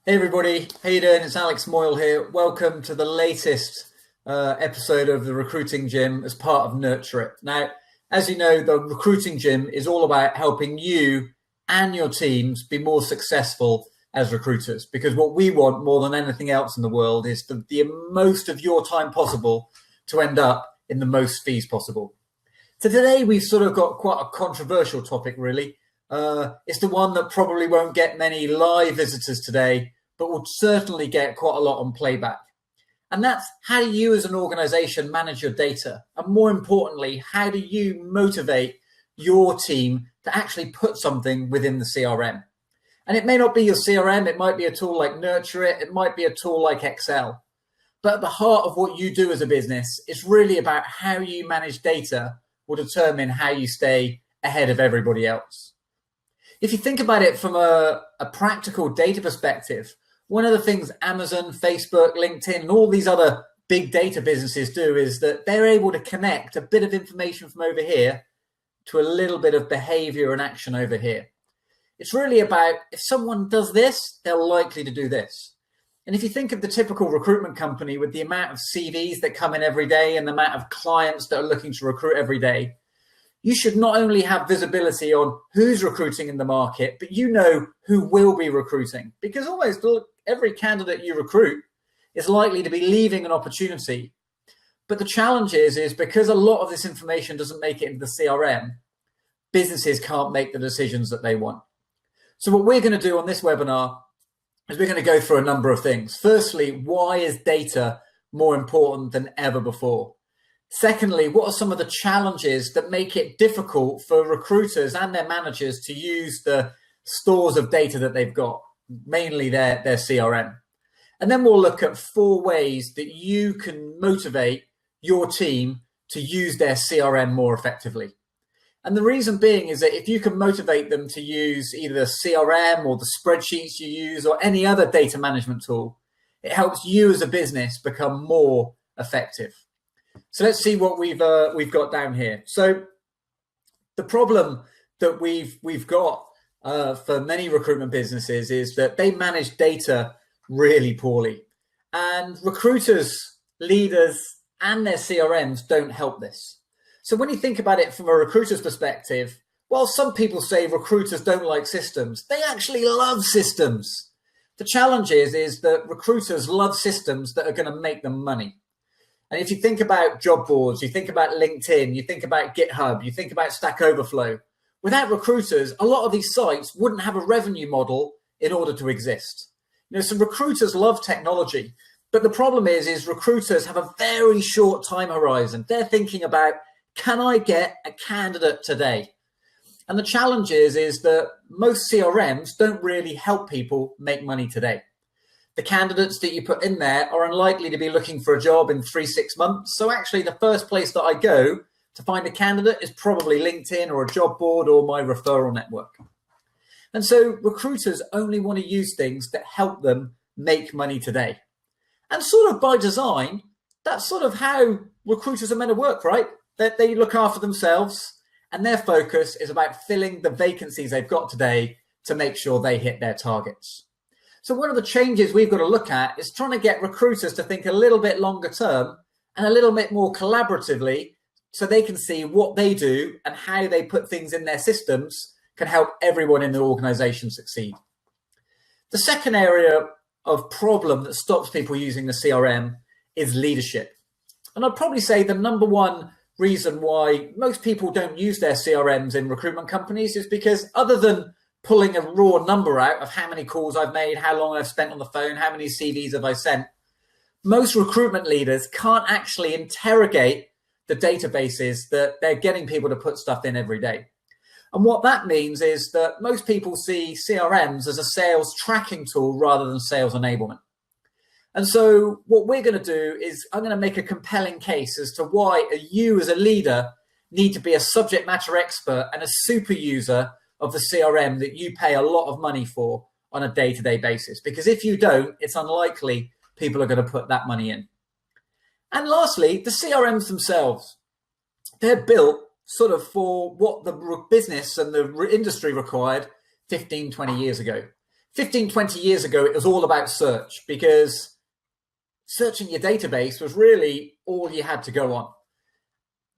Hey everybody, how you doing? It's Alex Moyle here. Welcome to the latest episode of the Recruiting Gym as part of Nurture It. Now, as you know, the Recruiting Gym is all about helping you and your teams be more successful as recruiters, because what we want more than anything else in the world is the most of your time possible to end up in the most fees possible. So today we've sort of got quite a controversial topic, really. It's the one that probably won't get many live visitors today, but will certainly get quite a lot on playback. And that's, how do you as an organization manage your data? And more importantly, how do you motivate your team to actually put something within the CRM? And it may not be your CRM, it might be a tool like Nurture It, it might be a tool like Excel. But at the heart of what you do as a business is really about how you manage data will determine how you stay ahead of everybody else. If you think about it from a practical data perspective, one of the things Amazon, Facebook, LinkedIn, and all these other big data businesses do is that they're able to connect a bit of information from over here to a little bit of behavior and action over here. It's really about, if someone does this, they're likely to do this. And if you think of the typical recruitment company with the amount of CVs that come in every day and the amount of clients that are looking to recruit every day, you should not only have visibility on who's recruiting in the market, but you know who will be recruiting. Because almost every candidate you recruit is likely to be leaving an opportunity. But the challenge is because a lot of this information doesn't make it into the CRM, businesses can't make the decisions that they want. So what we're going to do on this webinar is we're going to go through a number of things. Firstly, why is data more important than ever before? Secondly, what are some of the challenges that make it difficult for recruiters and their managers to use the stores of data that they've got, mainly their CRM? And then we'll look at 4 ways that you can motivate your team to use their CRM more effectively. And the reason being is that if you can motivate them to use either the CRM or the spreadsheets you use or any other data management tool, it helps you as a business become more effective. So let's see what we've got down here. So the problem that we've got for many recruitment businesses is that they manage data really poorly, and recruiters, leaders, and their CRMs don't help this. So when you think about it from a recruiter's perspective, while some people say recruiters don't like systems, they actually love systems. The challenge is that recruiters love systems that are going to make them money. And if you think about job boards, you think about LinkedIn, you think about GitHub, you think about Stack Overflow, without recruiters, a lot of these sites wouldn't have a revenue model in order to exist. You know, so recruiters love technology, but the problem is recruiters have a very short time horizon. They're thinking about, can I get a candidate today? And the challenge is that most CRMs don't really help people make money today. The candidates that you put in there are unlikely to be looking for a job in 3-6 months. So actually the first place that I go to find a candidate is probably LinkedIn or a job board or my referral network. And so recruiters only want to use things that help them make money today. And sort of by design, that's sort of how recruiters are meant to work, right? That they look after themselves and their focus is about filling the vacancies they've got today to make sure they hit their targets. So one of the changes we've got to look at is trying to get recruiters to think a little bit longer term and a little bit more collaboratively so they can see what they do and how they put things in their systems can help everyone in the organization succeed. The second area of problem that stops people using the CRM is leadership. And I'd probably say the number one reason why most people don't use their CRMs in recruitment companies is because, other than pulling a raw number out of how many calls I've made, how long I've spent on the phone, how many CVs have I sent, most recruitment leaders can't actually interrogate the databases that they're getting people to put stuff in every day. And what that means is that most people see CRMs as a sales tracking tool rather than sales enablement. And so what we're going to do is I'm going to make a compelling case as to why you as a leader need to be a subject matter expert and a super user of the CRM that you pay a lot of money for on a day-to-day basis. Because if you don't, it's unlikely people are going to put that money in. And lastly, the CRMs themselves, they're built sort of for what the business and the industry required 15, 20 years ago. 15, 20 years ago, it was all about search, because searching your database was really all you had to go on.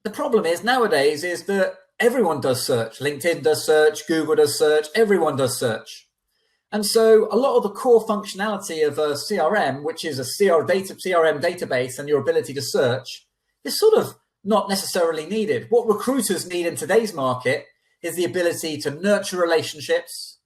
The problem is nowadays is that everyone does search. LinkedIn does search, Google does search, everyone does search. And so a lot of the core functionality of a CRM, which is a CRM database and your ability to search, is sort of not necessarily needed. What recruiters need in today's market is the ability to nurture relationships,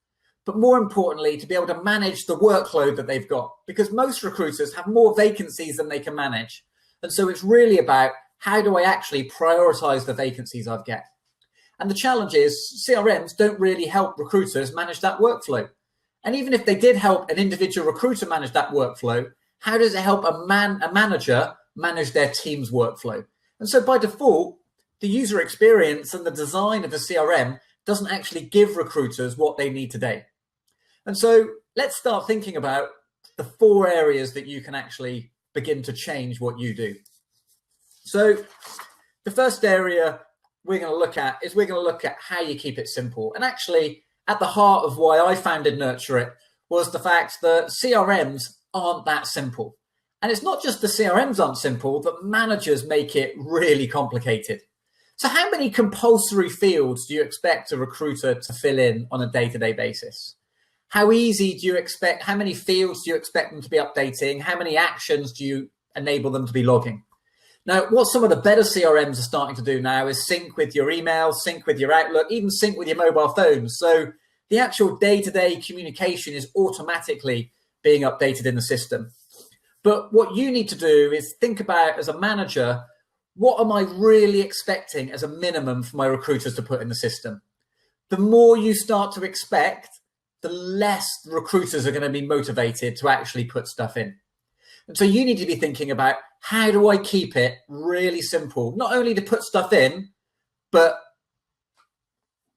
but more importantly, to be able to manage the workload that they've got, because most recruiters have more vacancies than they can manage. And so it's really about, how do I actually prioritize the vacancies I've got? And the challenge is CRMs don't really help recruiters manage that workflow. And even if they did help an individual recruiter manage that workflow, how does it help a manager manage their team's workflow? And so by default, the user experience and the design of the CRM doesn't actually give recruiters what they need today. And so let's start thinking about the 4 areas that you can actually begin to change what you do. So the first area we're going to look at how you keep it simple. And actually, at the heart of why I founded Nurture It was the fact that CRMs aren't that simple. And it's not just the CRMs aren't simple, but managers make it really complicated. So how many compulsory fields do you expect a recruiter to fill in on a day-to-day basis? How easy do you expect, how many fields do you expect them to be updating? How many actions do you enable them to be logging? Now, what some of the better CRMs are starting to do now is sync with your email, sync with your Outlook, even sync with your mobile phones. So the actual day-to-day communication is automatically being updated in the system. But what you need to do is think about, as a manager, what am I really expecting as a minimum for my recruiters to put in the system? The more you start to expect, the less recruiters are going to be motivated to actually put stuff in. And so you need to be thinking about, how do I keep it really simple? Not only to put stuff in, but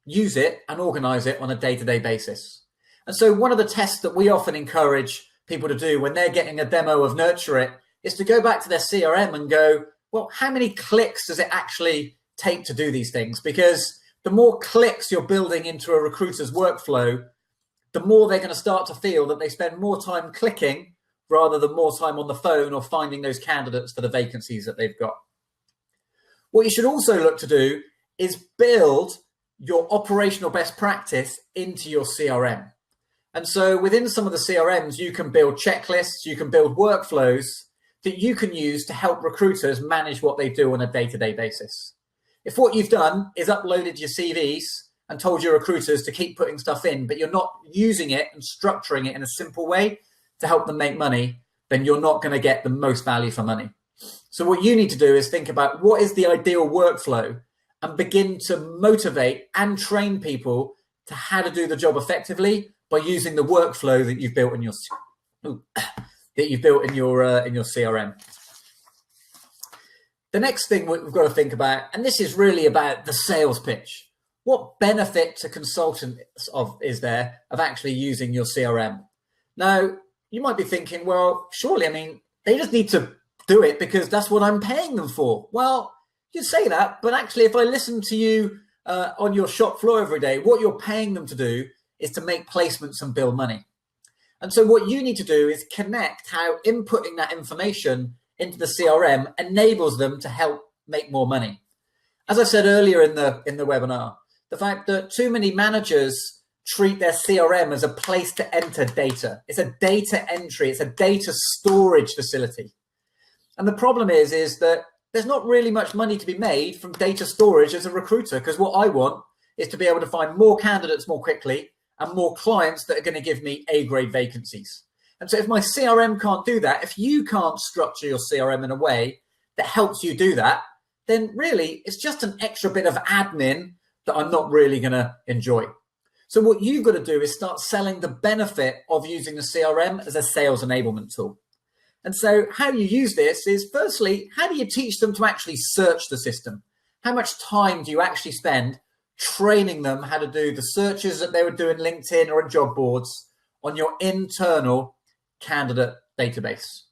use it and organize it on a day-to-day basis. And so one of the tests that we often encourage people to do when they're getting a demo of Nurture It is to go back to their CRM and go, well, how many clicks does it actually take to do these things? Because the more clicks you're building into a recruiter's workflow, the more they're going to start to feel that they spend more time clicking rather than more time on the phone or finding those candidates for the vacancies that they've got. What you should also look to do is build your operational best practice into your CRM. And so within some of the CRMs, you can build checklists, you can build workflows that you can use to help recruiters manage what they do on a day-to-day basis. If what you've done is uploaded your CVs and told your recruiters to keep putting stuff in, but you're not using it and structuring it in a simple way to help them make money, then you're not going to get the most value for money. So what you need to do is think about, what is the ideal workflow, and begin to motivate and train people to how to do the job effectively by using the workflow that you've built in your CRM. The next thing we've got to think about, and this is really about the sales pitch. What benefit to consultants is there of actually using your CRM? Now, you might be thinking, well, surely, I mean, they just need to do it because that's what I'm paying them for. Well, you say that, but actually, if I listen to you on your shop floor every day, what you're paying them to do is to make placements and build money. And so what you need to do is connect how inputting that information into the CRM enables them to help make more money. As I said earlier in the webinar, the fact that too many managers treat their CRM as a place to enter data. It's a data entry, it's a data storage facility. And the problem is that there's not really much money to be made from data storage as a recruiter, because what I want is to be able to find more candidates more quickly and more clients that are going to give me A-grade vacancies. And so if my CRM can't do that, if you can't structure your CRM in a way that helps you do that, then really it's just an extra bit of admin that I'm not really going to enjoy. So what you've got to do is start selling the benefit of using the CRM as a sales enablement tool. And so how you use this is, firstly, how do you teach them to actually search the system? How much time do you actually spend training them how to do the searches that they would do in LinkedIn or in job boards on your internal candidate database?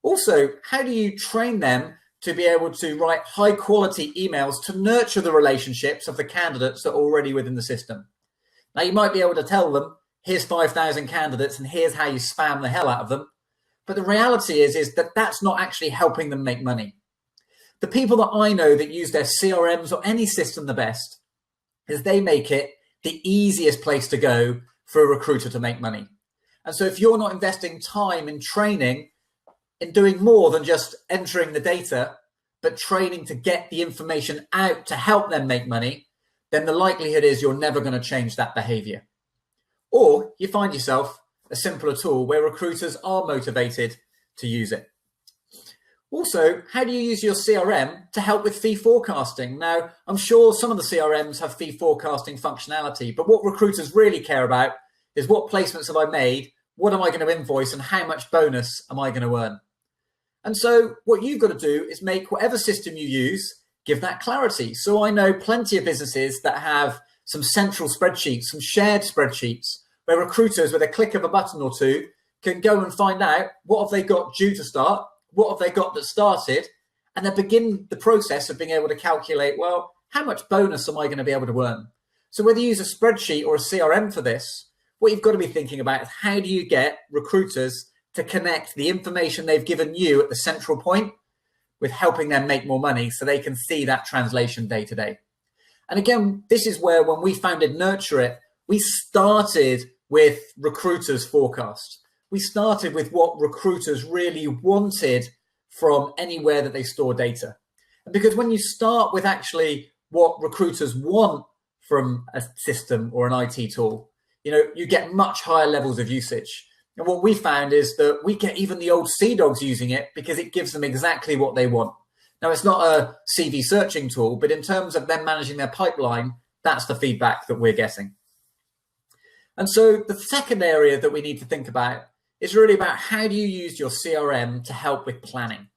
Also, how do you train them to be able to write high quality emails to nurture the relationships of the candidates that are already within the system? Now, you might be able to tell them, here's 5,000 candidates and here's how you spam the hell out of them. But the reality is that that's not actually helping them make money. The people that I know that use their CRMs or any system the best is they make it the easiest place to go for a recruiter to make money. And so if you're not investing time in training, in doing more than just entering the data, but training to get the information out to help them make money, then the likelihood is you're never going to change that behavior. Or you find yourself a simpler tool where recruiters are motivated to use it. Also, how do you use your CRM to help with fee forecasting? Now, I'm sure some of the CRMs have fee forecasting functionality, but what recruiters really care about is what placements have I made, what am I going to invoice, and how much bonus am I going to earn? And so what you've got to do is make whatever system you use, give that clarity. So I know plenty of businesses that have some central spreadsheets, some shared spreadsheets, where recruiters with a click of a button or two can go and find out what have they got due to start, what have they got that started, and then begin the process of being able to calculate, well, how much bonus am I going to be able to earn? So whether you use a spreadsheet or a CRM for this, what you've got to be thinking about is how do you get recruiters to connect the information they've given you at the central point with helping them make more money so they can see that translation day to day. And again, this is where when we founded Nurture It, we started with recruiters forecast. We started with what recruiters really wanted from anywhere that they store data. And because when you start with actually what recruiters want from a system or an IT tool, you get much higher levels of usage. And what we found is that we get even the old sea dogs using it because it gives them exactly what they want. Now, it's not a CV searching tool, but in terms of them managing their pipeline, that's the feedback that we're getting. And so the second area that we need to think about is really about how do you use your CRM to help with planning.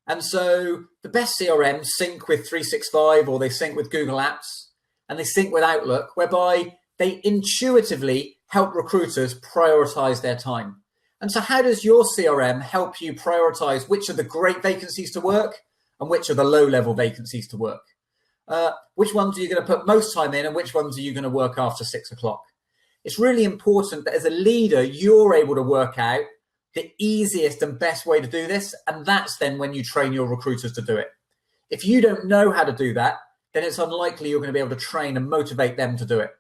And so the best CRMs sync with 365 or they sync with Google Apps and they sync with Outlook, whereby they intuitively help recruiters prioritize their time. And so how does your CRM help you prioritize which are the great vacancies to work and which are the low-level vacancies to work? Which ones are you going to put most time in and which ones are you going to work after 6 o'clock? It's really important that as a leader, you're able to work out the easiest and best way to do this. And that's then when you train your recruiters to do it. If you don't know how to do that, then it's unlikely you're going to be able to train and motivate them to do it.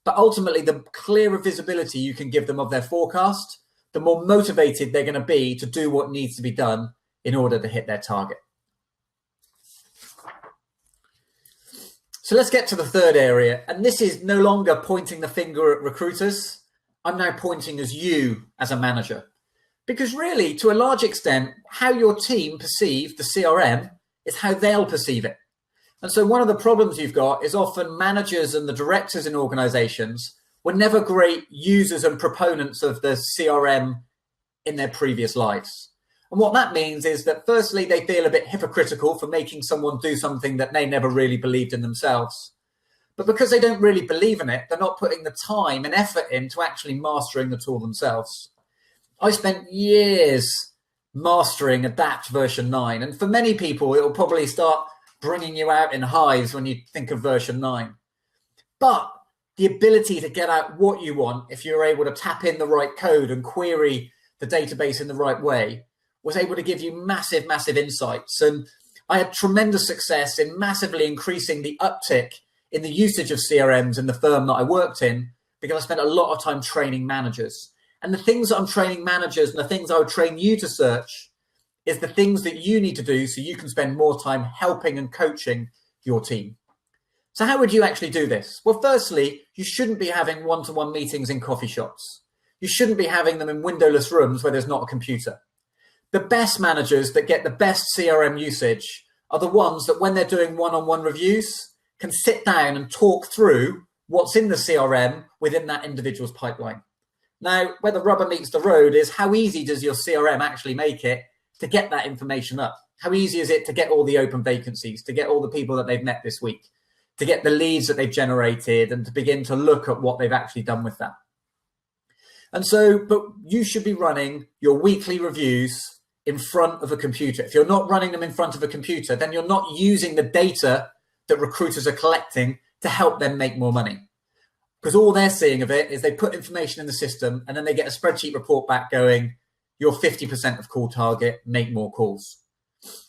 But ultimately, the clearer visibility you can give them of their forecast, the more motivated they're going to be to do what needs to be done in order to hit their target. So let's get to the third area. And this is no longer pointing the finger at recruiters. I'm now pointing as you as a manager. Because really, to a large extent, how your team perceive the CRM is how they'll perceive it. And so one of the problems you've got is often managers and the directors in organizations were never great users and proponents of the CRM in their previous lives. And what that means is that firstly, they feel a bit hypocritical for making someone do something that they never really believed in themselves. But because they don't really believe in it, they're not putting the time and effort into actually mastering the tool themselves. I spent years mastering Adapt version 9. And for many people, it will probably start bringing you out in hives when you think of version 9. But the ability to get out what you want, if you're able to tap in the right code and query the database in the right way, was able to give you massive, massive insights. And I had tremendous success in massively increasing the uptick in the usage of CRMs in the firm that I worked in, because I spent a lot of time training managers. And the things that I'm training managers and the things I would train you to search is the things that you need to do so you can spend more time helping and coaching your team. So how would you actually do this? Well, firstly, you shouldn't be having one-to-one meetings in coffee shops. You shouldn't be having them in windowless rooms where there's not a computer. The best managers that get the best CRM usage are the ones that when they're doing one-on-one reviews can sit down and talk through what's in the CRM within that individual's pipeline. Now, where the rubber meets the road is how easy does your CRM actually make it to get that information up? How easy is it to get all the open vacancies, to get all the people that they've met this week, to get the leads that they've generated and to begin to look at what they've actually done with that? And so, but you should be running your weekly reviews in front of a computer. If you're not running them in front of a computer, then you're not using the data that recruiters are collecting to help them make more money. because all they're seeing of it is they put information in the system and then they get a spreadsheet report back going, you're 50% of call target, make more calls.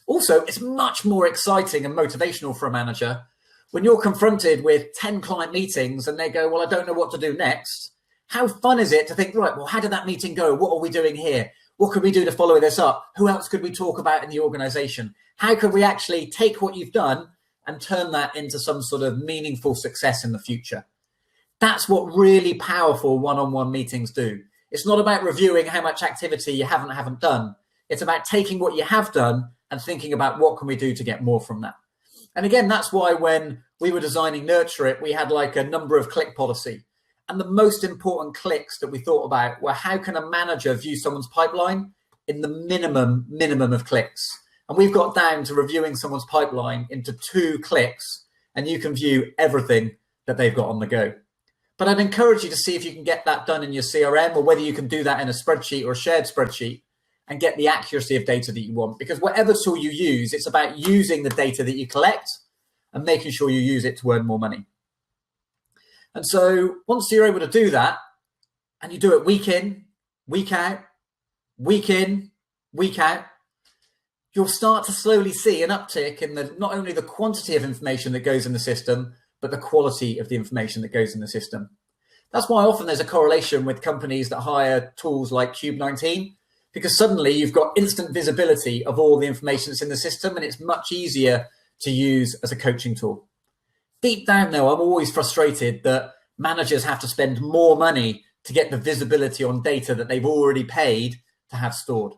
Also, it's much more exciting and motivational for a manager when you're confronted with 10 client meetings and they go, well, I don't know what to do next. How fun is it to think, right, well, how did that meeting go? What are we doing here? What could we do to follow this up? Who else could we talk about in the organization? How could we actually take what you've done and turn that into some sort of meaningful success in the future? That's what really powerful one-on-one meetings do. It's not about reviewing how much activity you haven't done. It's about taking what you have done and thinking about what can we do to get more from that. And again, that's why when we were designing Nurture It, we had like a number of click policy. And the most important clicks that we thought about were how can a manager view someone's pipeline in the minimum of clicks. And we've got down to reviewing someone's pipeline into 2 clicks, and you can view everything that they've got on the go. But I'd encourage you to see if you can get that done in your CRM, or whether you can do that in a spreadsheet or a shared spreadsheet and get the accuracy of data that you want. Because whatever tool you use, it's about using the data that you collect and making sure you use it to earn more money. And so once you're able to do that, and you do it week in, week out, week in, week out, you'll start to slowly see an uptick in not only the quantity of information that goes in the system, but the quality of the information that goes in the system. That's why often there's a correlation with companies that hire tools like Cube19, because suddenly you've got instant visibility of all the information that's in the system, and it's much easier to use as a coaching tool. Deep down, though, I'm always frustrated that managers have to spend more money to get the visibility on data that they've already paid to have stored.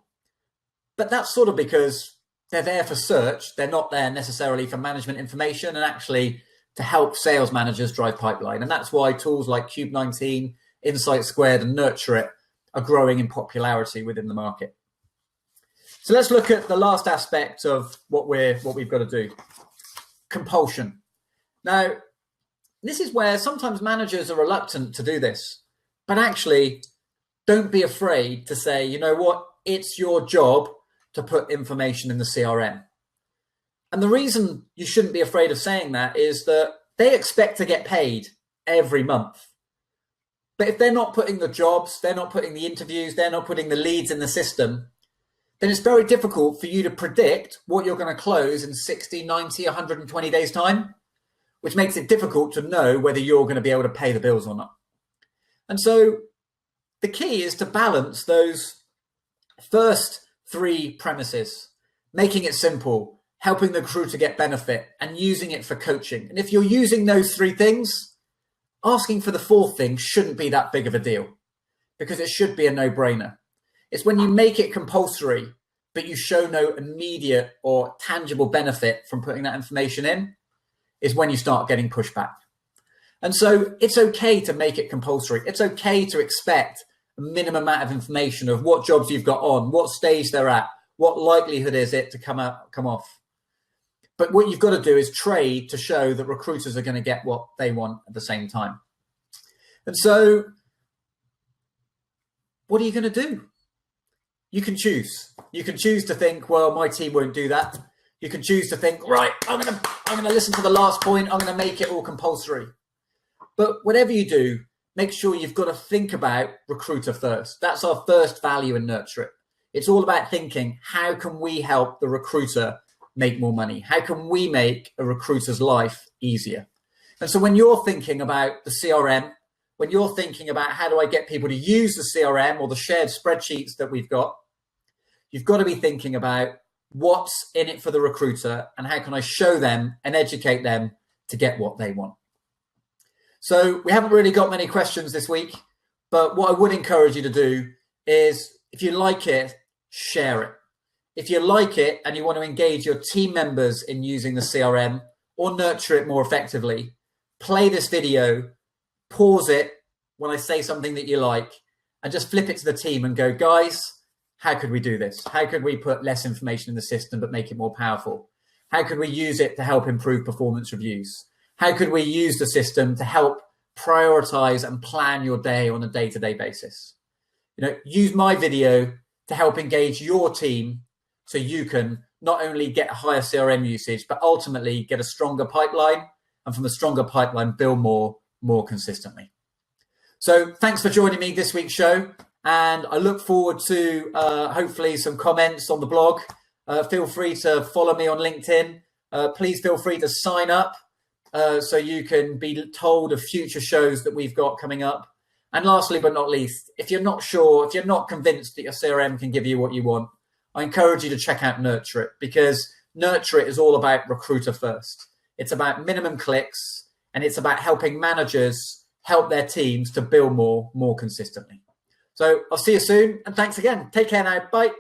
But that's sort of because they're there for search. They're not there necessarily for management information and actually to help sales managers drive pipeline. And that's why tools like Cube19, Insight Squared, and Nurture It are growing in popularity within the market. So let's look at the last aspect of what we've got to do. Compulsion. Now, this is where sometimes managers are reluctant to do this, but actually don't be afraid to say, you know what, it's your job to put information in the CRM. And the reason you shouldn't be afraid of saying that is that they expect to get paid every month. But if they're not putting the jobs, they're not putting the interviews, they're not putting the leads in the system, then it's very difficult for you to predict what you're going to close in 60, 90, 120 days time, which makes it difficult to know whether you're going to be able to pay the bills or not. And so the key is to balance those first 3 premises, making it simple, helping the recruiter get benefit, and using it for coaching. And if you're using those 3 things, asking for the 4th thing shouldn't be that big of a deal, because it should be a no-brainer. It's when you make it compulsory, but you show no immediate or tangible benefit from putting that information in, is when you start getting pushback. And so it's okay to make it compulsory. It's okay to expect a minimum amount of information of what jobs you've got on, what stage they're at, what likelihood is it to come off. But what you've got to do is trade to show that recruiters are going to get what they want at the same time. And so what are you going to do? You can choose. You can choose to think, well, my team won't do that. You can choose to think, right, I'm going to listen to the last point. I'm going to make it all compulsory. But whatever you do, make sure you've got to think about recruiter first. That's our first value in Nurture It. It's all about thinking, how can we help the recruiter make more money? How can we make a recruiter's life easier? And so when you're thinking about the CRM, when you're thinking about how do I get people to use the CRM or the shared spreadsheets that we've got, you've got to be thinking about what's in it for the recruiter and how can I show them and educate them to get what they want. So we haven't really got many questions this week, but what I would encourage you to do is, if you like it, share it. If you like it and you want to engage your team members in using the CRM or Nurture It more effectively, play this video, pause it when I say something that you like, and just flip it to the team and go, guys, how could we do this? How could we put less information in the system but make it more powerful? How could we use it to help improve performance reviews? How could we use the system to help prioritize and plan your day on a day-to-day basis? Use my video to help engage your team so you can not only get higher CRM usage, but ultimately get a stronger pipeline, and from a stronger pipeline, bill more consistently. So thanks for joining me this week's show. And I look forward to hopefully some comments on the blog. Feel free to follow me on LinkedIn. Please feel free to sign up so you can be told of future shows that we've got coming up. And lastly, but not least, if you're not sure, if you're not convinced that your CRM can give you what you want, I encourage you to check out Nurture It, because Nurture It is all about recruiter first. It's about minimum clicks, and it's about helping managers help their teams to bill more consistently. So I'll see you soon, and thanks again. Take care now. Bye.